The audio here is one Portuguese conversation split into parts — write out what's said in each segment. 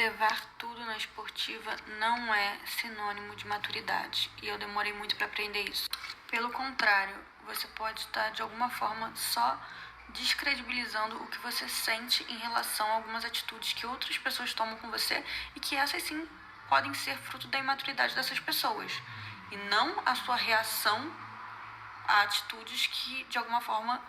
levar tudo na esportiva não é sinônimo de maturidade, e eu demorei muito para aprender isso. Pelo contrário, você pode estar de alguma forma só descredibilizando o que você sente em relação a algumas atitudes que outras pessoas tomam com você e que essas sim podem ser fruto da imaturidade dessas pessoas e não a sua reação a atitudes que de alguma forma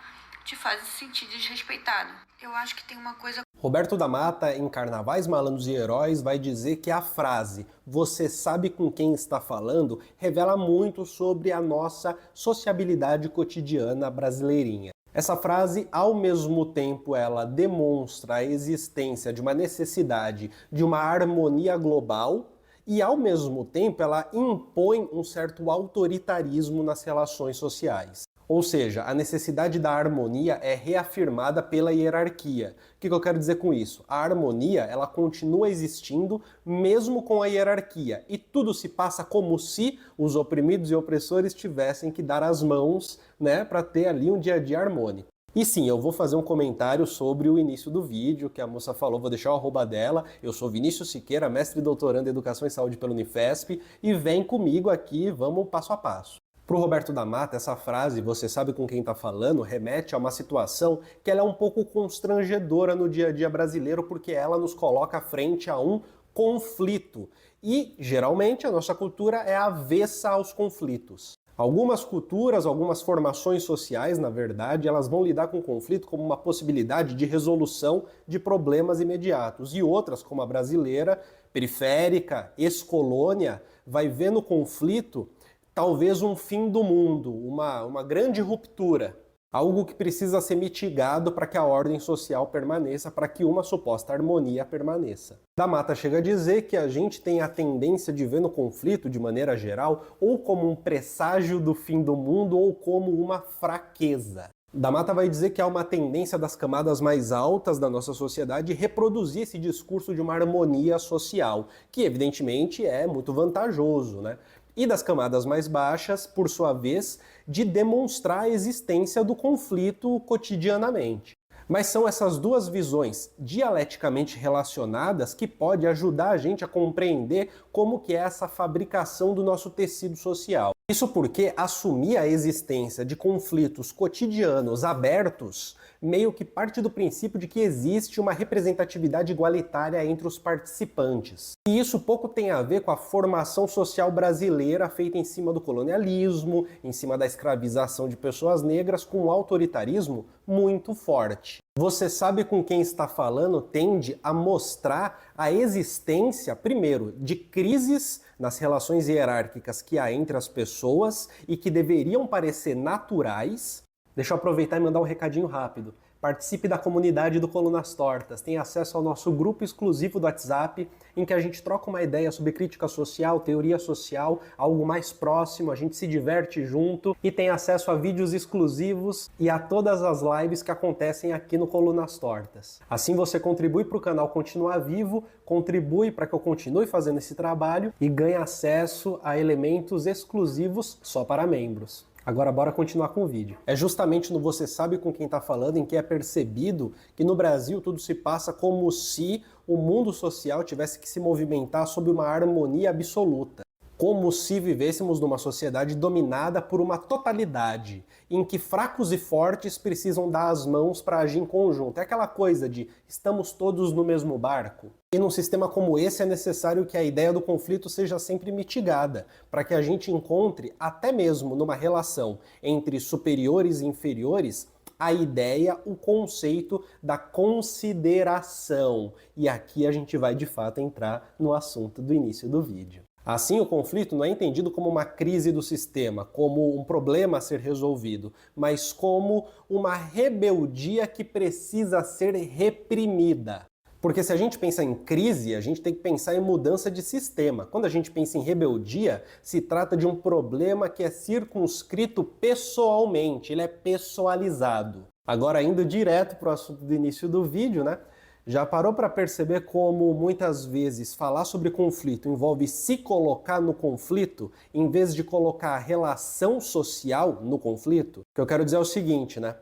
te fazem se sentir desrespeitado. Eu acho que tem uma coisa... Roberto da Mata, em Carnavais, Malandros e Heróis, vai dizer que a frase "você sabe com quem está falando" revela muito sobre a nossa sociabilidade cotidiana brasileirinha. Essa frase, ao mesmo tempo, ela demonstra a existência de uma necessidade de uma harmonia global e, ao mesmo tempo, ela impõe um certo autoritarismo nas relações sociais. Ou seja, a necessidade da harmonia é reafirmada pela hierarquia. O que eu quero dizer com isso? A harmonia, ela continua existindo mesmo com a hierarquia, e tudo se passa como se os oprimidos e opressores tivessem que dar as mãos, né, para ter ali um dia a dia harmônico. E sim, eu vou fazer um comentário sobre o início do vídeo, que a moça falou, vou deixar o arroba dela. Eu sou Vinícius Siqueira, mestre e doutorando em Educação e Saúde pela Unifesp, e vem comigo aqui, vamos passo a passo. Para o Roberto da Mata, essa frase, "você sabe com quem está falando", remete a uma situação que ela é um pouco constrangedora no dia a dia brasileiro, porque ela nos coloca frente a um conflito. E, geralmente, a nossa cultura é avessa aos conflitos. Algumas culturas, algumas formações sociais, na verdade, elas vão lidar com o conflito como uma possibilidade de resolução de problemas imediatos. E outras, como a brasileira, periférica, ex-colônia, vai ver no conflito talvez um fim do mundo, uma grande ruptura. Algo que precisa ser mitigado para que a ordem social permaneça, para que uma suposta harmonia permaneça. Da Mata chega a dizer que a gente tem a tendência de ver no conflito, de maneira geral, ou como um presságio do fim do mundo, ou como uma fraqueza. Da Mata vai dizer que há uma tendência das camadas mais altas da nossa sociedade reproduzir esse discurso de uma harmonia social, que evidentemente é muito vantajoso, né? E das camadas mais baixas, por sua vez, de demonstrar a existência do conflito cotidianamente. Mas são essas duas visões dialeticamente relacionadas que podem ajudar a gente a compreender como que é essa fabricação do nosso tecido social. Isso porque assumir a existência de conflitos cotidianos abertos meio que parte do princípio de que existe uma representatividade igualitária entre os participantes. E isso pouco tem a ver com a formação social brasileira feita em cima do colonialismo, em cima da escravização de pessoas negras, com um autoritarismo muito forte. "Você sabe com quem está falando" tende a mostrar a existência, primeiro, de crises nas relações hierárquicas que há entre as pessoas e que deveriam parecer naturais. Deixa eu aproveitar e mandar um recadinho rápido. Participe da comunidade do Colunas Tortas, tem acesso ao nosso grupo exclusivo do WhatsApp, em que a gente troca uma ideia sobre crítica social, teoria social, algo mais próximo, a gente se diverte junto e tem acesso a vídeos exclusivos e a todas as lives que acontecem aqui no Colunas Tortas. Assim você contribui para o canal continuar vivo, contribui para que eu continue fazendo esse trabalho e ganhe acesso a elementos exclusivos só para membros. Agora bora continuar com o vídeo. É justamente no "você sabe com quem está falando" em que é percebido que no Brasil tudo se passa como se o mundo social tivesse que se movimentar sob uma harmonia absoluta. Como se vivêssemos numa sociedade dominada por uma totalidade, em que fracos e fortes precisam dar as mãos para agir em conjunto. É aquela coisa de "estamos todos no mesmo barco". E num sistema como esse é necessário que a ideia do conflito seja sempre mitigada, para que a gente encontre, até mesmo numa relação entre superiores e inferiores, a ideia, o conceito da consideração. E aqui a gente vai de fato entrar no assunto do início do vídeo. Assim, o conflito não é entendido como uma crise do sistema, como um problema a ser resolvido, mas como uma rebeldia que precisa ser reprimida. Porque se a gente pensa em crise, a gente tem que pensar em mudança de sistema. Quando a gente pensa em rebeldia, se trata de um problema que é circunscrito pessoalmente, ele é pessoalizado. Agora, indo direto para o assunto do início do vídeo, né? Já parou para perceber como muitas vezes falar sobre conflito envolve se colocar no conflito em vez de colocar a relação social no conflito? O que eu quero dizer é o seguinte, né?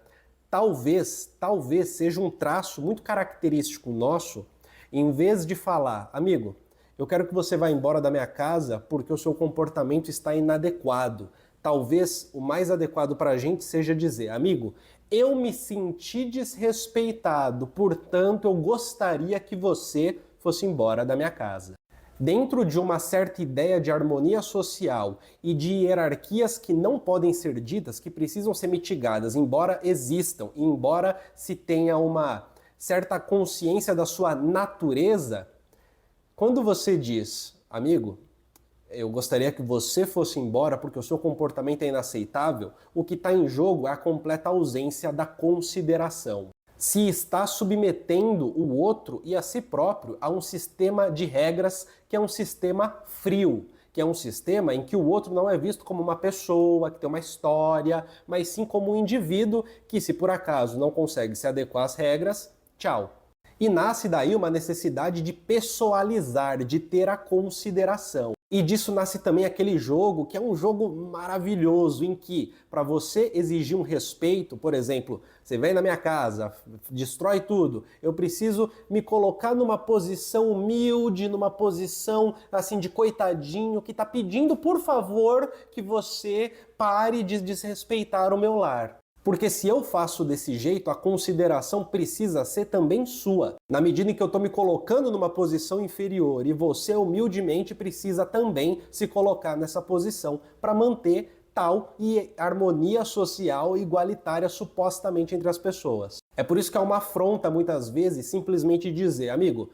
Talvez seja um traço muito característico nosso Em vez de falar, amigo, eu quero que você vá embora da minha casa porque o seu comportamento está inadequado. Talvez o mais adequado para a gente seja dizer, amigo, eu me senti desrespeitado, portanto eu gostaria que você fosse embora da minha casa. Dentro de uma certa ideia de harmonia social e de hierarquias que não podem ser ditas, que precisam ser mitigadas, embora existam, e embora se tenha uma certa consciência da sua natureza, quando você diz, amigo, eu gostaria que você fosse embora porque o seu comportamento é inaceitável, o que está em jogo é a completa ausência da consideração. Se está submetendo o outro e a si próprio a um sistema de regras que é um sistema frio, que é um sistema em que o outro não é visto como uma pessoa, que tem uma história, mas sim como um indivíduo que, se por acaso não consegue se adequar às regras, tchau. E nasce daí uma necessidade de pessoalizar, de ter a consideração. E disso nasce também aquele jogo que é um jogo maravilhoso, em que, para você exigir um respeito, por exemplo, você vem na minha casa, destrói tudo, eu preciso me colocar numa posição humilde, numa posição assim de coitadinho, que está pedindo, por favor, que você pare de desrespeitar o meu lar. Porque se eu faço desse jeito, a consideração precisa ser também sua. Na medida em que eu estou me colocando numa posição inferior e você humildemente precisa também se colocar nessa posição para manter tal e harmonia social igualitária supostamente entre as pessoas. É por isso que é uma afronta muitas vezes simplesmente dizer, amigo,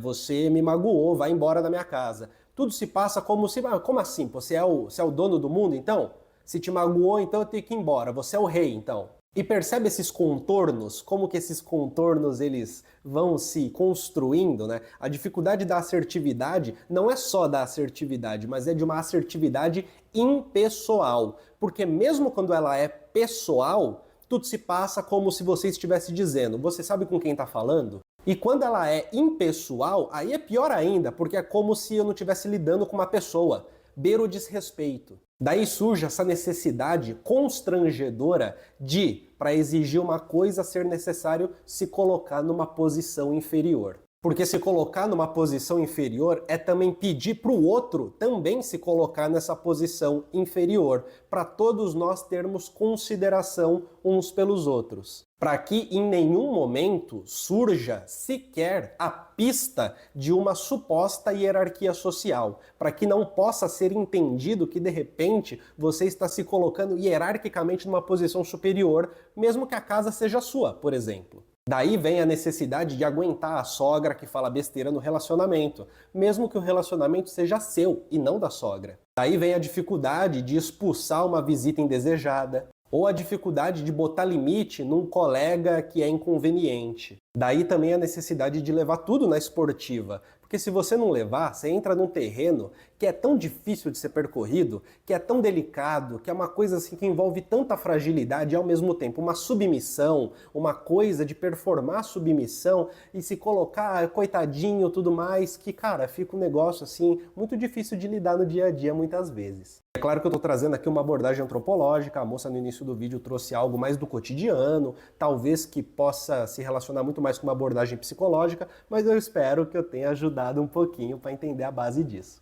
você me magoou, vai embora da minha casa. Tudo se passa como se... Como assim? Você é o dono do mundo então? Se te magoou, então eu tenho que ir embora. Você é o rei, então. E percebe esses contornos? Como que esses contornos eles vão se construindo, né? A dificuldade da assertividade não é só da assertividade, mas é de uma assertividade impessoal. Porque mesmo quando ela é pessoal, tudo se passa como se você estivesse dizendo. Você sabe com quem está falando? E quando ela é impessoal, aí é pior ainda, porque é como se eu não estivesse lidando com uma pessoa. Beira o desrespeito. Daí surge essa necessidade constrangedora de, para exigir uma coisa, ser necessário se colocar numa posição inferior. Porque se colocar numa posição inferior é também pedir para o outro também se colocar nessa posição inferior, para todos nós termos consideração uns pelos outros. Para que em nenhum momento surja sequer a pista de uma suposta hierarquia social, para que não possa ser entendido que de repente você está se colocando hierarquicamente numa posição superior, mesmo que a casa seja sua, por exemplo. Daí vem a necessidade de aguentar a sogra que fala besteira no relacionamento, mesmo que o relacionamento seja seu e não da sogra. Daí vem a dificuldade de expulsar uma visita indesejada, ou a dificuldade de botar limite num colega que é inconveniente. Daí também a necessidade de levar tudo na esportiva, porque se você não levar, você entra num terreno que é tão difícil de ser percorrido, que é tão delicado, que é uma coisa assim que envolve tanta fragilidade e ao mesmo tempo uma submissão, uma coisa de performar submissão e se colocar coitadinho tudo mais, que cara, fica um negócio assim muito difícil de lidar no dia a dia muitas vezes. É claro que eu estou trazendo aqui uma abordagem antropológica, a moça no início do vídeo trouxe algo mais do cotidiano, talvez que possa se relacionar muito mais com uma abordagem psicológica, mas eu espero que eu tenha ajudado um pouquinho para entender a base disso.